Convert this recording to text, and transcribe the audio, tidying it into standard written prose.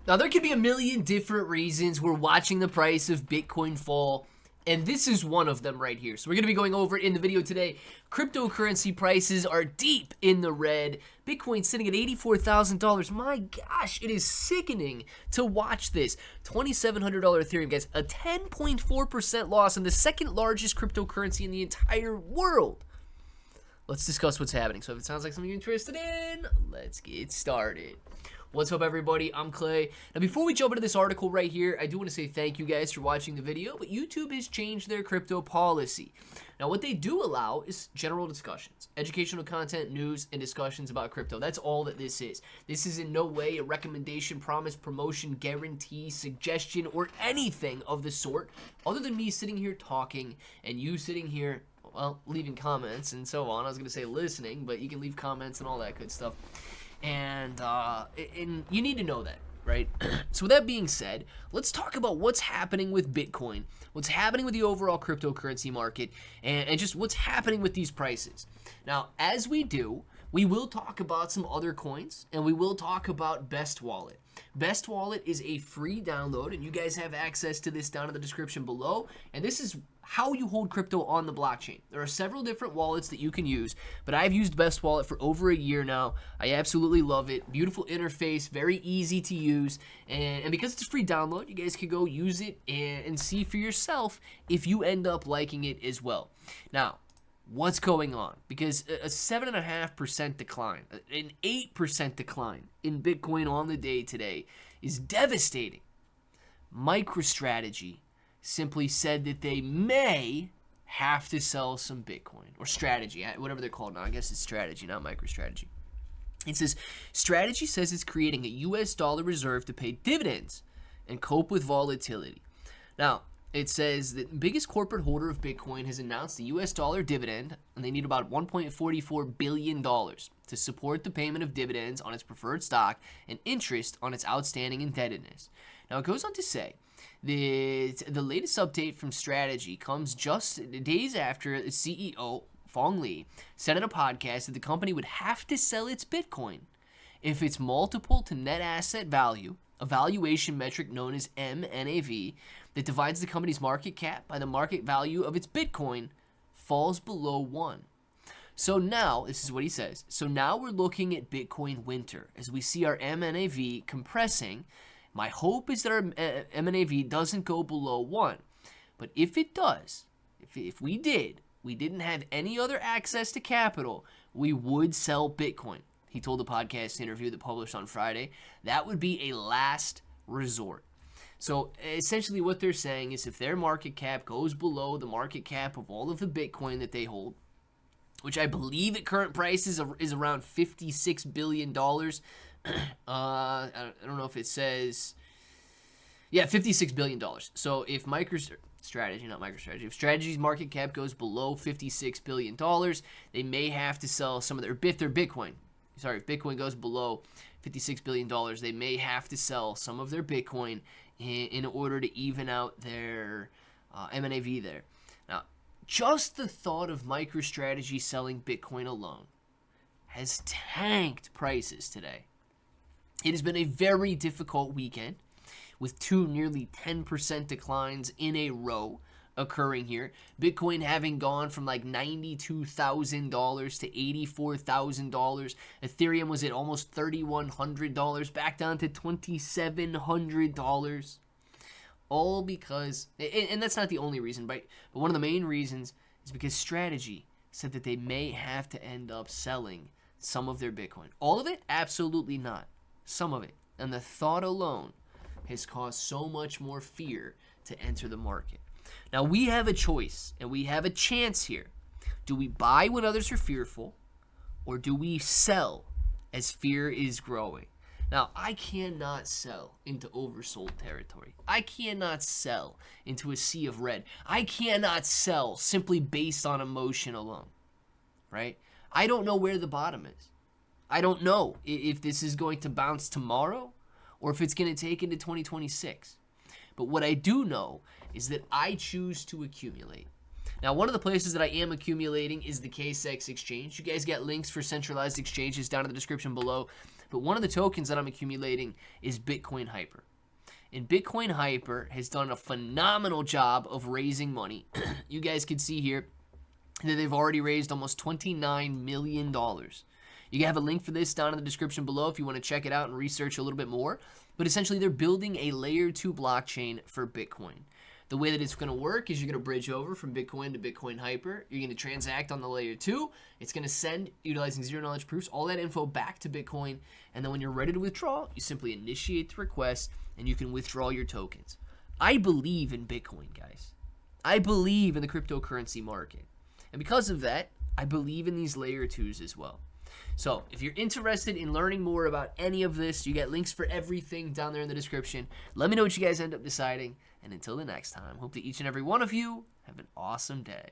Now, there could be a million different reasons we're watching the price of Bitcoin fall, and this is one of them right here. So we're going to be going over it in the video today. Cryptocurrency prices are deep in the red. Bitcoin sitting at $84,000. My gosh, it is sickening to watch this. $2,700 Ethereum, guys, a 10.4% loss on the second largest cryptocurrency in the entire world. Let's discuss what's happening. So if it sounds like something you're interested in, let's get started. What's up, everybody? I'm Clay. Now, before we jump into this article right here, I do want to say thank you guys for watching the video, but YouTube has changed their crypto policy. Now, what they do allow is general discussions, educational content, news, and discussions about crypto. That's all that this is. This is in no way a recommendation, promise, promotion, guarantee, suggestion, or anything of the sort, other than me sitting here talking and you sitting here, well, leaving comments and so on. I was going to say listening, but you can leave comments and all that good stuff. And you need to know that, right? So with that being said, let's talk about what's happening with Bitcoin, what's happening with the overall cryptocurrency market, and just what's happening with these prices. Now, as we do, we will talk about some other coins, and we will talk about Best Wallet. Best Wallet is a free download, and you guys have access to this down in the description below, and this is how you hold crypto on the blockchain. There are several different wallets that you can use, but I've used Best Wallet for over a year now. I absolutely love it. Beautiful interface, very easy to use, and because it's a free download, you guys can go use it and see for yourself if you end up liking it as well. Now, what's going on? Because a 7.5% decline, an 8% decline in Bitcoin on the day today is devastating. MicroStrategy simply said that they may have to sell some Bitcoin, or Strategy, whatever they're called now. I guess it's Strategy, not MicroStrategy. It says, Strategy says it's creating a US dollar reserve to pay dividends and cope with volatility. Now, it says that the biggest corporate holder of Bitcoin has announced a US dollar dividend, and they need about $1.44 billion to support the payment of dividends on its preferred stock and interest on its outstanding indebtedness. Now, it goes on to say, the latest update from Strategy comes just days after the CEO, Phong Le, said in a podcast that the company would have to sell its Bitcoin if its multiple to net asset value, a valuation metric known as MNAV, that divides the company's market cap by the market value of its Bitcoin, falls below 1. So now, this is what he says, so now we're looking at Bitcoin winter as we see our MNAV compressing. My hope is that our MNAV doesn't go below 1. But if it does, if we didn't have any other access to capital, we would sell Bitcoin. He told the podcast interview that published on Friday. That would be a last resort. So essentially what they're saying is if their market cap goes below the market cap of all of the Bitcoin that they hold, which I believe at current prices is around $56 billion. I don't know if it says, yeah, $56 billion. So if if Strategy's market cap goes below $56 billion, they may have to sell some of their Bitcoin. Sorry, if Bitcoin goes below $56 billion, they may have to sell some of their Bitcoin in order to even out their MNAV there. Now, just the thought of MicroStrategy selling Bitcoin alone has tanked prices today. It has been a very difficult weekend with two nearly 10% declines in a row occurring here. Bitcoin having gone from like $92,000 to $84,000. Ethereum was at almost $3,100, back down to $2,700. All because, and that's not the only reason, but one of the main reasons is because Strategy said that they may have to end up selling some of their Bitcoin. All of it? Absolutely not. Some of it. And the thought alone has caused so much more fear to enter the market. Now, we have a choice, and we have a chance here. Do we buy when others are fearful, or do we sell as fear is growing? Now, I cannot sell into oversold territory. I cannot sell into a sea of red. I cannot sell simply based on emotion alone, right? I don't know where the bottom is. I don't know if this is going to bounce tomorrow or if it's going to take into 2026. But what I do know is that I choose to accumulate. Now, one of the places that I am accumulating is the KSEX exchange. You guys get links for centralized exchanges down in the description below. But one of the tokens that I'm accumulating is Bitcoin Hyper. And Bitcoin Hyper has done a phenomenal job of raising money. You guys can see here that they've already raised almost $29 million. You have a link for this down in the description below if you want to check it out and research a little bit more. But essentially, they're building a layer 2 blockchain for Bitcoin. The way that it's going to work is you're going to bridge over from Bitcoin to Bitcoin Hyper. You're going to transact on the layer 2. It's going to send, utilizing zero-knowledge proofs, all that info back to Bitcoin. And then when you're ready to withdraw, you simply initiate the request, and you can withdraw your tokens. I believe in Bitcoin, guys. I believe in the cryptocurrency market. And because of that, I believe in these layer 2s as well. So if you're interested in learning more about any of this, you get links for everything down there in the description. Let me know what you guys end up deciding. And until the next time, hope that each and every one of you have an awesome day.